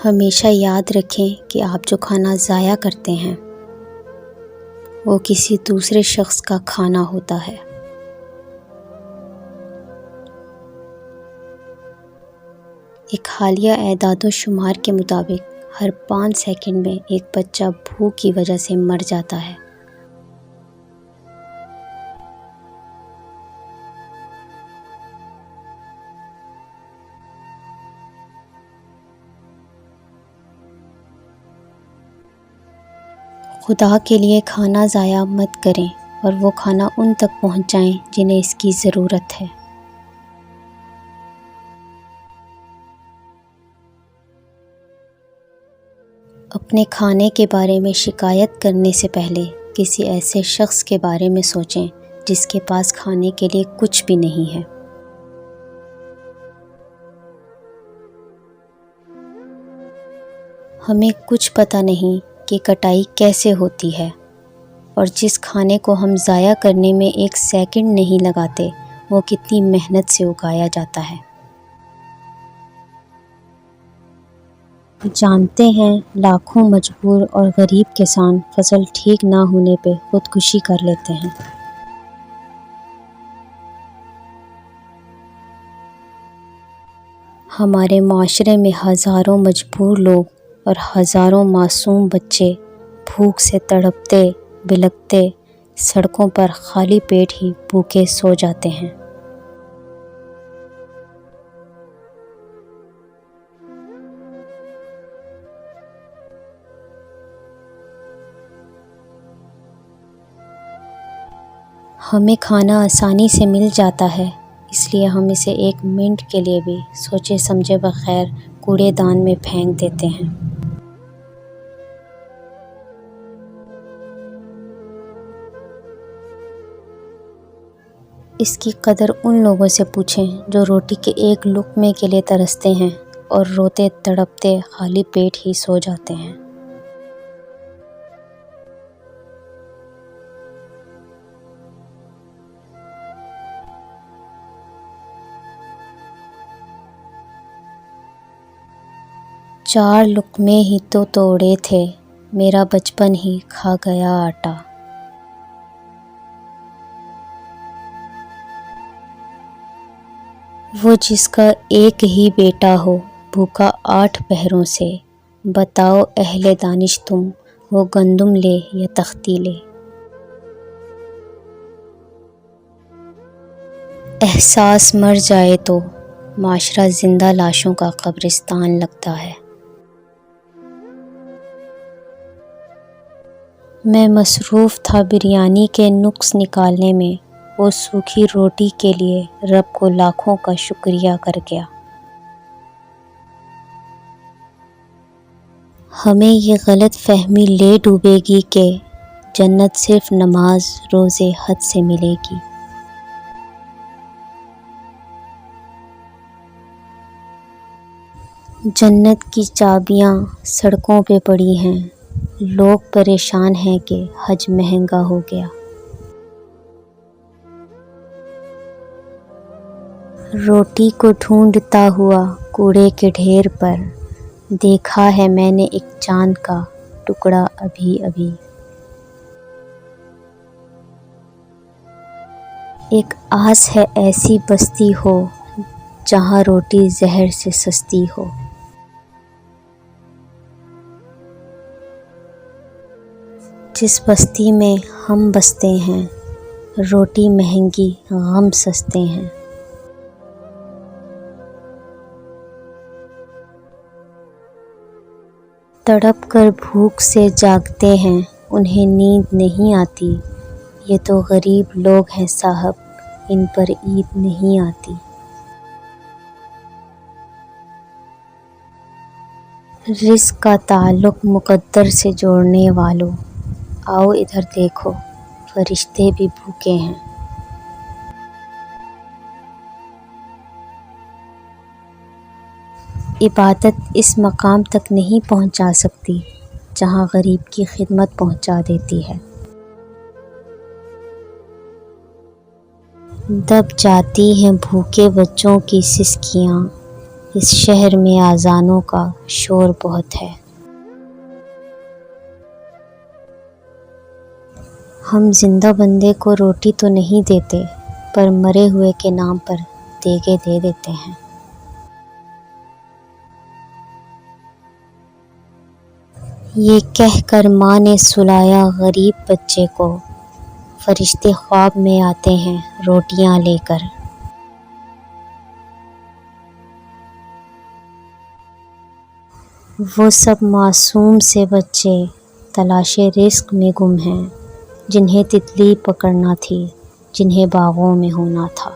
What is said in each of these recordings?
ہمیشہ یاد رکھیں کہ آپ جو کھانا ضائع کرتے ہیں وہ کسی دوسرے شخص کا کھانا ہوتا ہے۔ ایک حالیہ اعداد و شمار کے مطابق ہر 5 سیکنڈ میں ایک بچہ بھوک کی وجہ سے مر جاتا ہے۔ خدا کے لیے کھانا ضائع مت کریں اور وہ کھانا ان تک پہنچائیں جنہیں اس کی ضرورت ہے۔ اپنے کھانے کے بارے میں شکایت کرنے سے پہلے کسی ایسے شخص کے بارے میں سوچیں جس کے پاس کھانے کے لیے کچھ بھی نہیں ہے۔ ہمیں کچھ پتہ نہیں کہ کٹائی کیسے ہوتی ہے، اور جس کھانے کو ہم ضائع کرنے میں 1 سیکنڈ نہیں لگاتے وہ کتنی محنت سے اگایا جاتا ہے۔ جانتے ہیں لاکھوں مجبور اور غریب کسان فصل ٹھیک نہ ہونے پہ خودکشی کر لیتے ہیں۔ ہمارے معاشرے میں ہزاروں مجبور لوگ اور ہزاروں معصوم بچے بھوک سے تڑپتے بلکتے سڑکوں پر خالی پیٹ ہی بھوکے سو جاتے ہیں۔ ہمیں کھانا آسانی سے مل جاتا ہے، اس لیے ہم اسے 1 منٹ کے لیے بھی سوچے سمجھے بغیر کوڑے دان میں پھینک دیتے ہیں۔ اس کی قدر ان لوگوں سے پوچھیں جو روٹی کے 1 لقمے کے لیے ترستے ہیں اور روتے تڑپتے خالی پیٹ ہی سو جاتے ہیں۔ چار لقمے ہی تو توڑے تھے، میرا بچپن ہی کھا گیا آٹا۔ وہ جس کا 1 ہی بیٹا ہو بھوکا 8 پہروں سے، بتاؤ اہل دانش تم، وہ گندم لے یا تختی لے۔ احساس مر جائے تو معاشرہ زندہ لاشوں کا قبرستان لگتا ہے۔ میں مصروف تھا بریانی کے نقص نکالنے میں، وہ سوکھی روٹی کے لیے رب کو لاکھوں کا شکریہ کر گیا۔ ہمیں یہ غلط فہمی لے ڈوبے گی کہ جنت صرف نماز روزے حج سے ملے گی۔ جنت کی چابیاں سڑکوں پہ پڑی ہیں، لوگ پریشان ہیں کہ حج مہنگا ہو گیا۔ روٹی کو ڈھونڈتا ہوا کوڑے کے ڈھیر پر، دیکھا ہے میں نے ایک چاند کا ٹکڑا ابھی ابھی۔ ایک آس ہے ایسی بستی ہو جہاں روٹی زہر سے سستی ہو۔ جس بستی میں ہم بستے ہیں، روٹی مہنگی غم سستے ہیں۔ تڑپ کر بھوک سے جاگتے ہیں، انہیں نیند نہیں آتی، یہ تو غریب لوگ ہیں صاحب، ان پر عید نہیں آتی۔ رزق کا تعلق مقدر سے جوڑنے والوں، آؤ ادھر دیکھو، فرشتے بھی بھوکے ہیں۔ عبادت اس مقام تک نہیں پہنچا سکتی جہاں غریب کی خدمت پہنچا دیتی ہے۔ دب جاتی ہیں بھوکے بچوں کی سسکیاں، اس شہر میں آذانوں کا شور بہت ہے۔ ہم زندہ بندے کو روٹی تو نہیں دیتے، پر مرے ہوئے کے نام پر دیگے دے دیتے ہیں۔ یہ کہہ کر ماں نے سلایا غریب بچے کو، فرشتے خواب میں آتے ہیں روٹیاں لے کر۔ وہ سب معصوم سے بچے تلاش رزق میں گم ہیں، جنہیں تتلی پکڑنا تھی، جنہیں باغوں میں ہونا تھا۔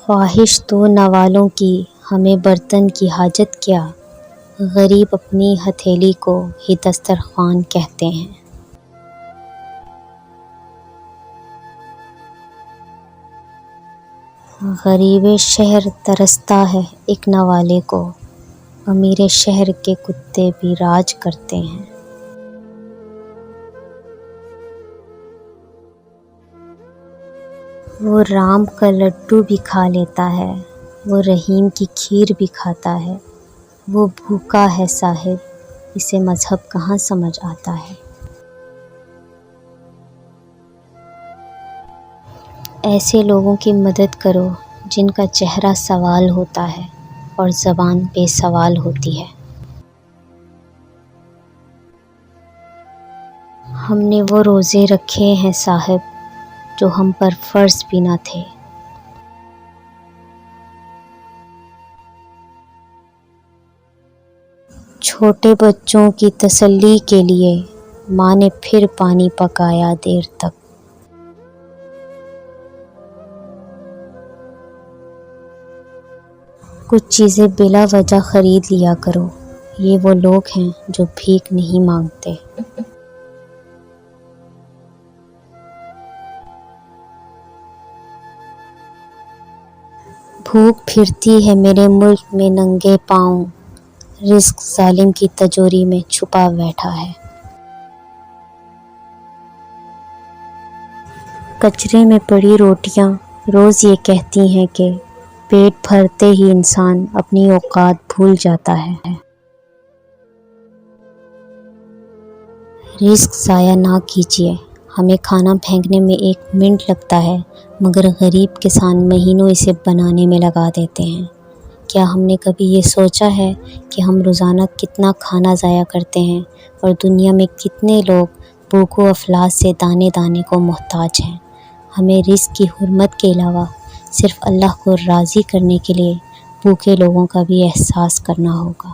خواہش تو نوالوں کی، ہمیں برتن کی حاجت کیا، غریب اپنی ہتھیلی کو ہی دسترخوان کہتے ہیں۔ غریب شہر ترستا ہے ایک نوالے کو، امیر شہر کے کتے بھی راج کرتے ہیں۔ وہ رام کا لڈو بھی کھا لیتا ہے، وہ رحیم کی کھیر بھی کھاتا ہے، وہ بھوکا ہے صاحب، اسے مذہب کہاں سمجھ آتا ہے۔ ایسے لوگوں کی مدد کرو جن کا چہرہ سوال ہوتا ہے اور زبان بے سوال ہوتی ہے۔ ہم نے وہ روزے رکھے ہیں صاحب جو ہم پر فرض بھی نہ تھے۔ چھوٹے بچوں کی تسلی کے لیے ماں نے پھر پانی پکایا دیر تک۔ کچھ چیزیں بلا وجہ خرید لیا کرو، یہ وہ لوگ ہیں جو بھیک نہیں مانگتے۔ بھوک پھرتی ہے میرے ملک میں ننگے پاؤں، رزق ظالم کی تجوری میں چھپا بیٹھا ہے۔ کچرے میں پڑی روٹیاں روز یہ کہتی ہیں کہ پیٹ بھرتے ہی انسان اپنی اوقات بھول جاتا ہے۔ رزق ضائع نہ کیجیے، ہمیں کھانا پھینکنے میں 1 منٹ لگتا ہے، مگر غریب کسان مہینوں اسے بنانے میں لگا دیتے ہیں۔ کیا ہم نے کبھی یہ سوچا ہے کہ ہم روزانہ کتنا کھانا ضائع کرتے ہیں اور دنیا میں کتنے لوگ بھوک و افلاس سے دانے دانے کو محتاج ہیں؟ ہمیں رزق کی حرمت کے علاوہ صرف اللہ کو راضی کرنے کے لیے بھوکے لوگوں کا بھی احساس کرنا ہوگا۔